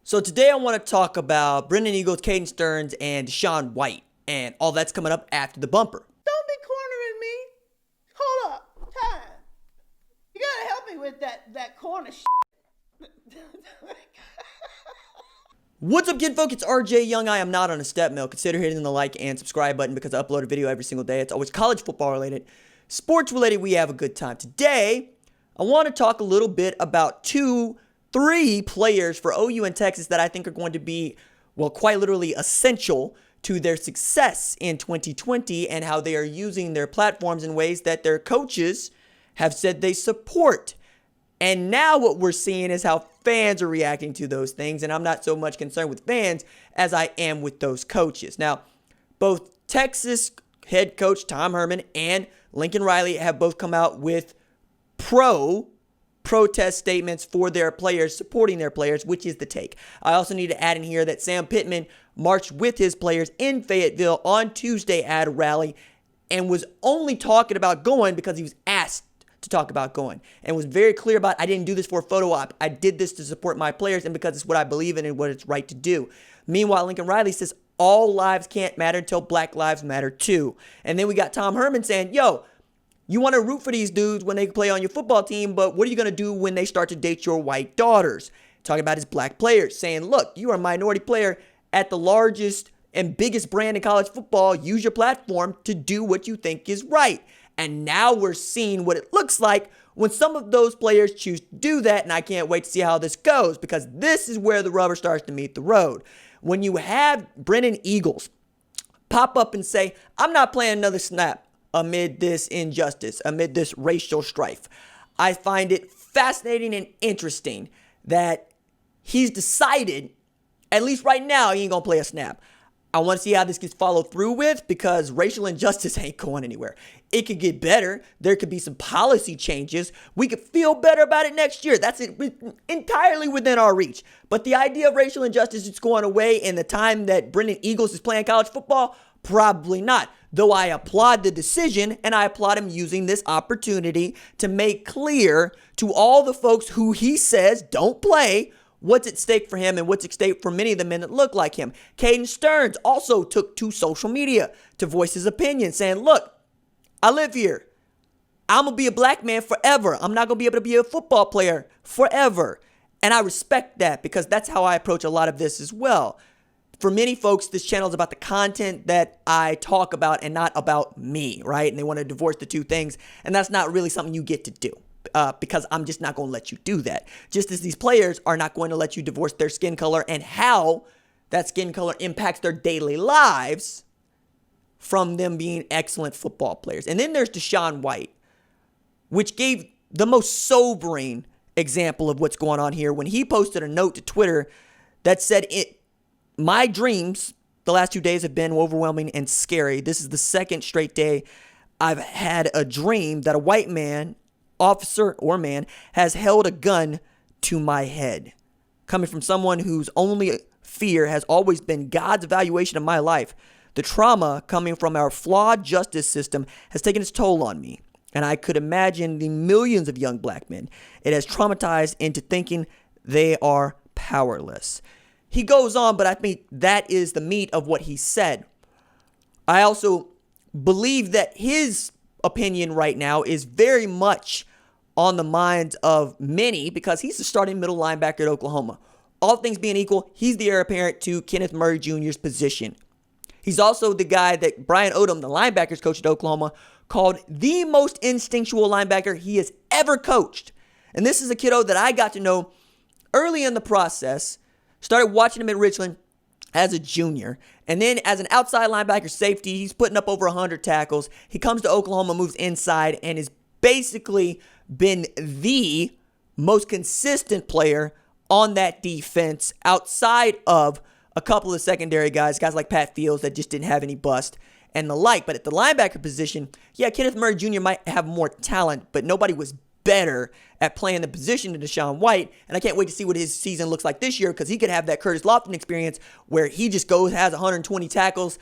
So today I want to talk about Brennan Eagles, Caden Stearns, and DaShaun White, and all that's coming up after the bumper. Don't be cornering me. Hold up. Time. You gotta help me with that corner shit. What's up, kinfolk? It's RJ Young. I am not on a step mill. Consider hitting the like and subscribe button because I upload a video every single day. It's always college football related, sports related. We have a good time. Today, I want to talk a little bit about three players for OU and Texas that I think are going to be, well, quite literally essential to their success in 2020 and how they are using their platforms in ways that their coaches have said they support. And now what we're seeing is how fans are reacting to those things. And I'm not so much concerned with fans as I am with those coaches. Now, both Texas head coach Tom Herman and Lincoln Riley have both come out with protest statements for their players, supporting their players, which is the take. I also need to add in here that Sam Pittman marched with his players in Fayetteville on Tuesday at a rally and was only talking about going because he was asked to talk about going, and was very clear about, I didn't do this for a photo op. I did this to support my players and because it's what I believe in and what it's right to do. Meanwhile, Lincoln Riley says all lives can't matter until Black lives matter too. And then we got Tom Herman saying, yo, you want to root for these dudes when they play on your football team, but what are you going to do when they start to date your white daughters? Talking about his black players, saying, look, you are a minority player at the largest and biggest brand in college football. Use your platform to do what you think is right. And now we're seeing what it looks like when some of those players choose to do that, and I can't wait to see how this goes because this is where the rubber starts to meet the road. When you have Brennan Eagles pop up and say, I'm not playing another snap amid this injustice, amid this racial strife. I find it fascinating and interesting that he's decided, at least right now, he ain't going to play a snap. I want to see how this gets followed through with because racial injustice ain't going anywhere. It could get better. There could be some policy changes. We could feel better about it next year. That's entirely within our reach. But the idea of racial injustice is going away in the time that Brennan Eagles is playing college football, probably not. Though I applaud the decision and I applaud him using this opportunity to make clear to all the folks who he says don't play what's at stake for him and what's at stake for many of the men that look like him. Caden Stearns also took to social media to voice his opinion, saying, look, I live here. I'm going to be a black man forever. I'm not going to be able to be a football player forever. And I respect that because that's how I approach a lot of this as well. For many folks, this channel is about the content that I talk about and not about me, right? And they want to divorce the two things. And that's not really something you get to do because I'm just not going to let you do that. Just as these players are not going to let you divorce their skin color and how that skin color impacts their daily lives from them being excellent football players. And then there's DaShaun White, which gave the most sobering example of what's going on here when he posted a note to Twitter that said, my dreams the last 2 days have been overwhelming and scary. This is the second straight day I've had a dream that a white man, officer or man, has held a gun to my head. Coming from someone whose only fear has always been God's evaluation of my life, the trauma coming from our flawed justice system has taken its toll on me. And I could imagine the millions of young black men it has traumatized into thinking they are powerless. He goes on, but I think that is the meat of what he said. I also believe that his opinion right now is very much on the minds of many because he's the starting middle linebacker at Oklahoma. All things being equal, he's the heir apparent to Kenneth Murray Jr.'s position. He's also the guy that Brian Odom, the linebackers coach at Oklahoma, called the most instinctual linebacker he has ever coached. And this is a kiddo that I got to know early in the process. Started watching him at Richland as a junior. And then as an outside linebacker safety, he's putting up over 100 tackles. He comes to Oklahoma, moves inside, and has basically been the most consistent player on that defense outside of a couple of secondary guys like Pat Fields that just didn't have any bust and the like. But at the linebacker position, yeah, Kenneth Murray Jr. might have more talent, but nobody was better at playing the position than DaShaun White. And I can't wait to see what his season looks like this year because he could have that Curtis Lofton experience where he just has 120 tackles,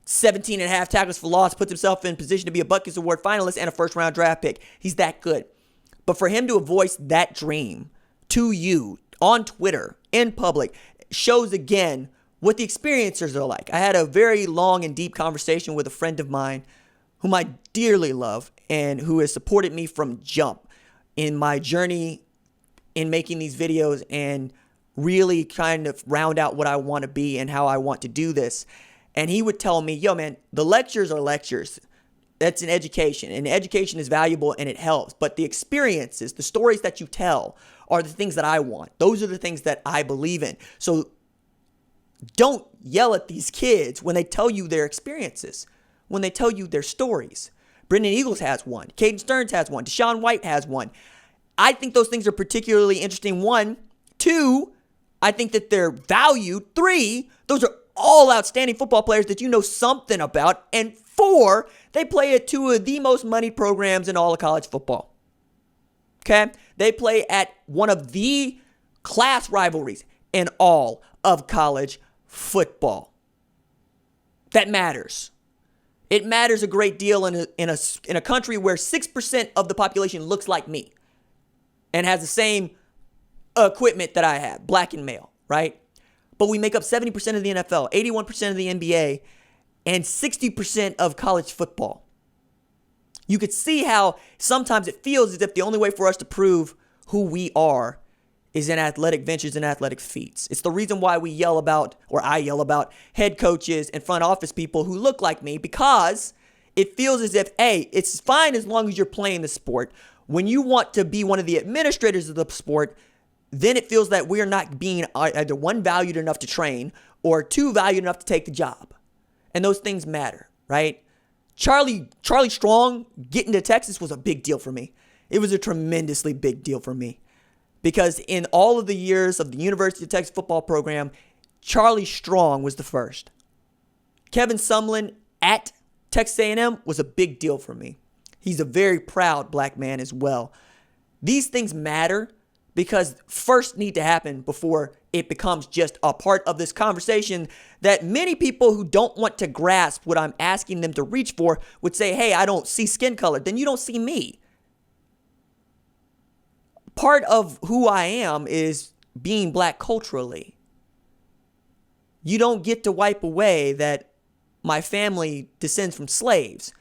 17 and a half tackles for loss, puts himself in position to be a Butkus Award finalist and a first-round draft pick. He's that good. But for him to voice that dream to you on Twitter, in public, shows again what the experiencers are like. I had a very long and deep conversation with a friend of mine whom I dearly love and who has supported me from jump in my journey in making these videos and really kind of round out what I want to be and how I want to do this. And he would tell me, yo, man, the lectures are lectures. That's an education, and education is valuable and it helps. But the experiences, the stories that you tell are the things that I want. Those are the things that I believe in. So don't yell at these kids when they tell you their experiences, when they tell you their stories. Brennan Eagles has one. Caden Stearns has one. DaShaun White has one. I think those things are particularly interesting. 1, 2, I think that they're valued. 3, those are all outstanding football players that you know something about. And 4, they play at 2 of the most moneyed programs in all of college football. Okay? They play at one of the class rivalries in all of college football. That matters. It matters a great deal in a country where 6% of the population looks like me and has the same equipment that I have, black and male, right? But we make up 70% of the NFL, 81% of the NBA, and 60% of college football. You could see how sometimes it feels as if the only way for us to prove who we are is in athletic ventures and athletic feats. It's the reason why we yell about, or I yell about, head coaches and front office people who look like me, because it feels as if, hey, it's fine as long as you're playing the sport. When you want to be one of the administrators of the sport, then it feels that we're not being either 1, valued enough to train, or 2, valued enough to take the job. And those things matter, right? Charlie Strong getting to Texas was a big deal for me. It was a tremendously big deal for me. Because in all of the years of the University of Texas football program, Charlie Strong was the first. Kevin Sumlin at Texas A&M was a big deal for me. He's a very proud black man as well. These things matter because first need to happen before it becomes just a part of this conversation that many people who don't want to grasp what I'm asking them to reach for would say, hey, I don't see skin color. Then you don't see me. Part of who I am is being black culturally. You don't get to wipe away that my family descends from slaves.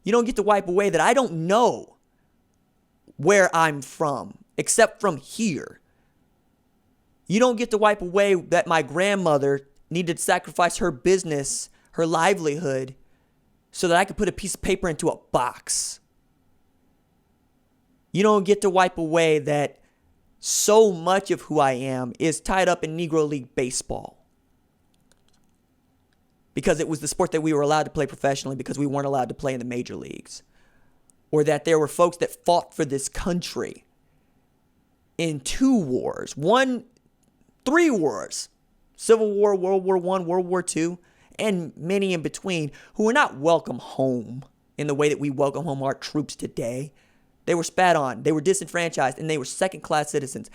You don't get to wipe away that I don't know where I'm from, except from here. You don't get to wipe away that my grandmother needed to sacrifice her business, her livelihood, so that I could put a piece of paper into a box. You don't get to wipe away that so much of who I am is tied up in Negro League baseball. Because it was the sport that we were allowed to play professionally because we weren't allowed to play in the major leagues. Or that there were folks that fought for this country in 2 wars, 3 wars, Civil War, World War I, World War II, and many in between who were not welcome home in the way that we welcome home our troops today. They were spat on, they were disenfranchised, and they were second-class citizens.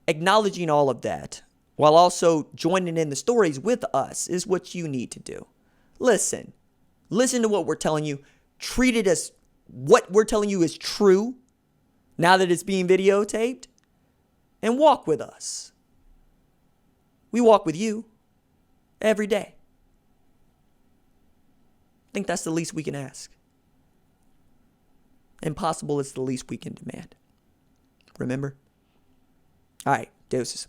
Acknowledging all of that while also joining in the stories with us is what you need to do. Listen to what we're telling you. Treat it as what we're telling you is true now that it's being videotaped, and walk with us. We walk with you every day. I think that's the least we can ask. Impossible is the least we can demand. Remember? All right, deuces.